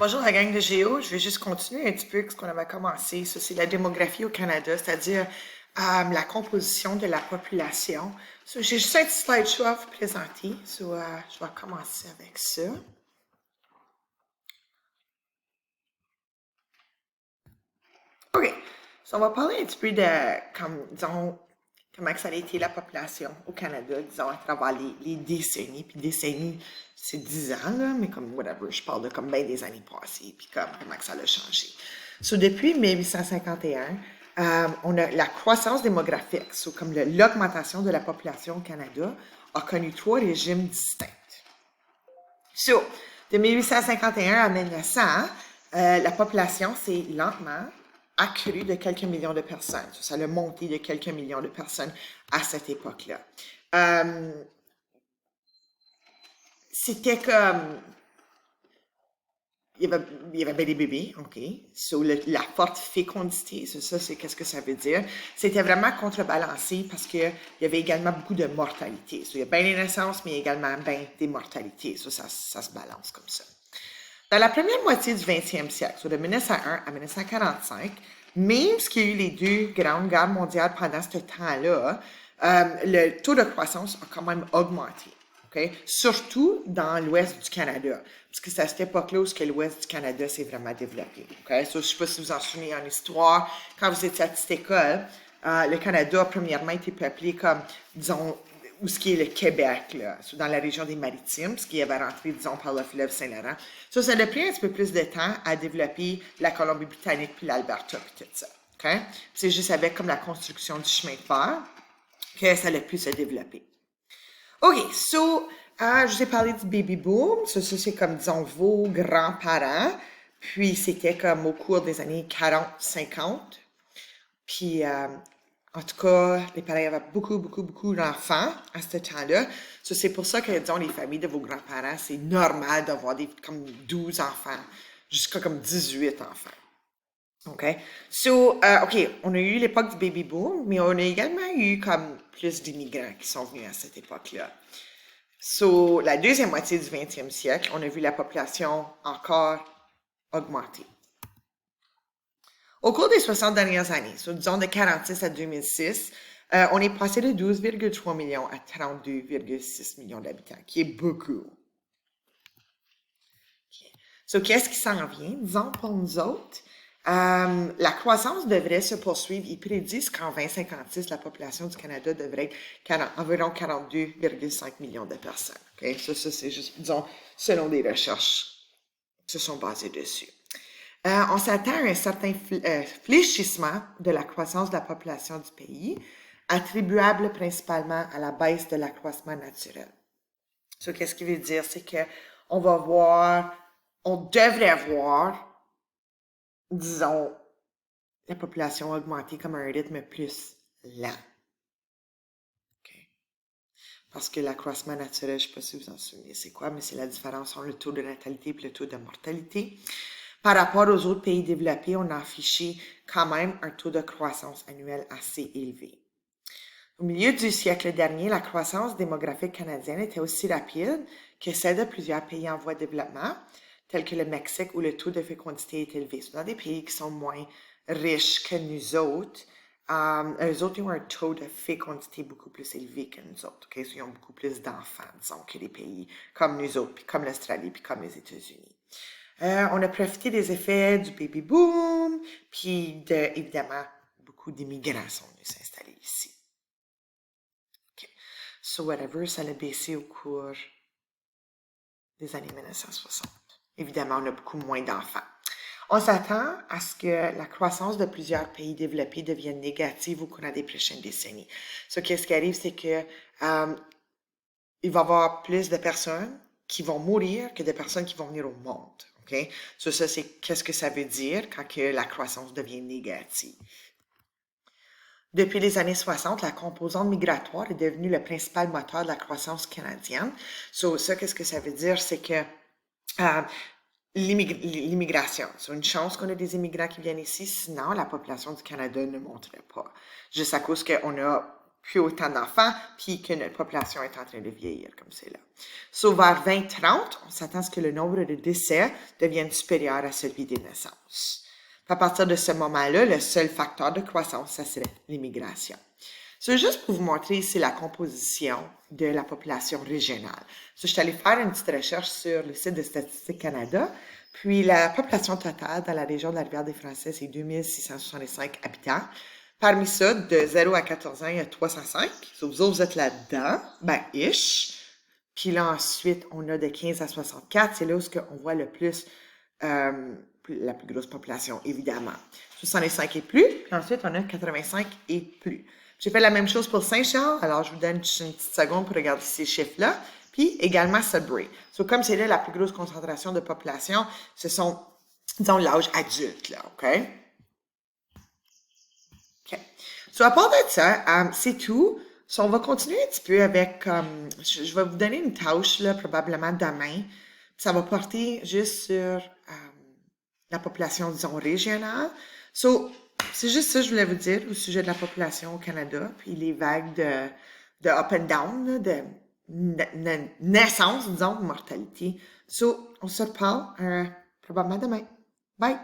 Bonjour la gang de Géo, je vais juste continuer un petit peu avec ce qu'on avait commencé. Ça, c'est la démographie au Canada, c'est-à-dire la composition de la population. So, j'ai juste un petit slideshow à vous présenter. So, je vais commencer avec ça. OK. So, on va parler un petit peu de, comme, disons, comment que ça a été la population au Canada, disons, à travers les décennies. Puis décennies, c'est 10 ans, là, mais comme, whatever, je parle de comme bien des années passées, puis comme, comment que ça a changé. So, depuis 1851, on a la croissance démographique, so, comme l'augmentation de la population au Canada, a connu 3 régimes distincts. So, de 1851 à 1900, la population s'est lentement accrue de quelques millions de personnes. Ça a monté de quelques millions de personnes à cette époque-là. C'était comme... Il y avait bien des bébés, OK. So, la forte fécondité, ça, c'est qu'est-ce que ça veut dire. C'était vraiment contrebalancé parce qu'il y avait également beaucoup de mortalité. So, il y a bien des naissances, mais également bien des mortalités. So, ça se balance comme ça. Dans la première moitié du 20e siècle, so de 1901 à 1945, même s'il y a eu les deux grandes guerres mondiales pendant ce temps-là, le taux de croissance a quand même augmenté. Okay? Surtout dans l'ouest du Canada, parce que c'est à cette époque-là où l'ouest du Canada s'est vraiment développé. Okay? So, je ne sais pas si vous vous en souvenez en histoire, quand vous étiez à cette école, le Canada, premièrement, était peuplé comme, disons, où ce qui est le Québec, là, dans la région des Maritimes, ce qui avait rentré, disons, par le fleuve Saint-Laurent. Ça a pris un petit peu plus de temps à développer la Colombie-Britannique puis l'Alberta puis tout ça. Okay? C'est juste avec comme la construction du chemin de fer que ça a pu se développer. OK, so, je vous ai parlé du baby boom. Ça c'est comme, disons, vos grands-parents. Puis, c'était comme au cours des années 40-50. Puis, en tout cas, les parents avaient beaucoup d'enfants à ce temps-là. So, c'est pour ça que, disons, les familles de vos grands-parents, c'est normal d'avoir comme 12 enfants, jusqu'à comme 18 enfants. OK? So, OK, on a eu l'époque du baby boom, mais on a également eu comme plus d'immigrants qui sont venus à cette époque-là. So, la deuxième moitié du 20e siècle, on a vu la population encore augmenter. Au cours des 60 dernières années, so, disons de 46 à 2006, on est passé de 12,3 millions à 32,6 millions d'habitants, qui est beaucoup. Okay. So, qu'est-ce qui s'en vient? Disons pour nous autres, la croissance devrait se poursuivre. Ils prédisent qu'en 2056, la population du Canada devrait être environ 42,5 millions de personnes. Okay? Ça, c'est juste, disons, selon des recherches qui se sont basées dessus. On s'attend à un certain fléchissement de la croissance de la population du pays, attribuable principalement à la baisse de l'accroissement naturel. So, qu'est-ce qui veut dire? C'est que on devrait voir, disons, la population augmenter comme à un rythme plus lent. Okay. Parce que l'accroissement naturel, je ne sais pas si vous en souvenez, c'est quoi, mais c'est la différence entre le taux de natalité et le taux de mortalité. Par rapport aux autres pays développés, on a affiché quand même un taux de croissance annuel assez élevé. Au milieu du siècle dernier, la croissance démographique canadienne était aussi rapide que celle de plusieurs pays en voie de développement, tels que le Mexique où le taux de fécondité est élevé. C'est dans des pays qui sont moins riches que nous autres. Eux autres, ils ont un taux de fécondité beaucoup plus élevé que nous autres. Okay? So, ils ont beaucoup plus d'enfants, disons, que les pays comme nous autres, puis comme l'Australie, puis comme les États-Unis. On a profité des effets du baby boom, puis évidemment, beaucoup d'immigrants sont venus s'installer ici. Okay. So whatever, ça a baissé au cours des années 1960. Évidemment, on a beaucoup moins d'enfants. On s'attend à ce que la croissance de plusieurs pays développés devienne négative au cours des prochaines décennies. So, qu'est-ce qui arrive, c'est que il va y avoir plus de personnes qui vont mourir que de personnes qui vont venir au monde. Okay? So, ça, c'est qu'est-ce que ça veut dire quand que la croissance devient négative. Depuis les années 60, la composante migratoire est devenue le principal moteur de la croissance canadienne. So, ça, qu'est-ce que ça veut dire? C'est que l'immigration, c'est une chance qu'on ait des immigrants qui viennent ici, sinon la population du Canada ne monterait pas. Juste à cause qu'on a plus autant d'enfants, puis que notre population est en train de vieillir comme c'est là. So, vers 2030, on s'attend à ce que le nombre de décès devienne supérieur à celui des naissances. À partir de ce moment-là, le seul facteur de croissance, ça serait l'immigration. So, juste pour vous montrer ici la composition de la population régionale. So, je suis allée faire une petite recherche sur le site de Statistique Canada, puis la population totale dans la région de la Rivière-des-Français, c'est 2665 habitants. Parmi ça, de 0 à 14 ans, il y a 305. So, vous autres, vous êtes là-dedans, ben, ish. Puis là, ensuite, on a de 15 à 64. C'est là où on voit le plus la plus grosse population, évidemment. 65 et plus. Puis ensuite, on a 85 et plus. J'ai fait la même chose pour Saint-Charles. Alors, je vous donne une petite seconde pour regarder ces chiffres-là. Puis également Sudbury. So, comme c'est là la plus grosse concentration de population, ce sont, disons, l'âge adulte, là, OK? OK. So, à part de ça, c'est tout. So, on va continuer un petit peu avec, je vais vous donner une tâche, là, probablement demain. Ça va porter juste sur la population, disons, régionale. So, c'est juste ça que je voulais vous dire au sujet de la population au Canada, puis les vagues de up and down, là, de naissance, disons, de mortalité. So, on se reparle probablement demain. Bye!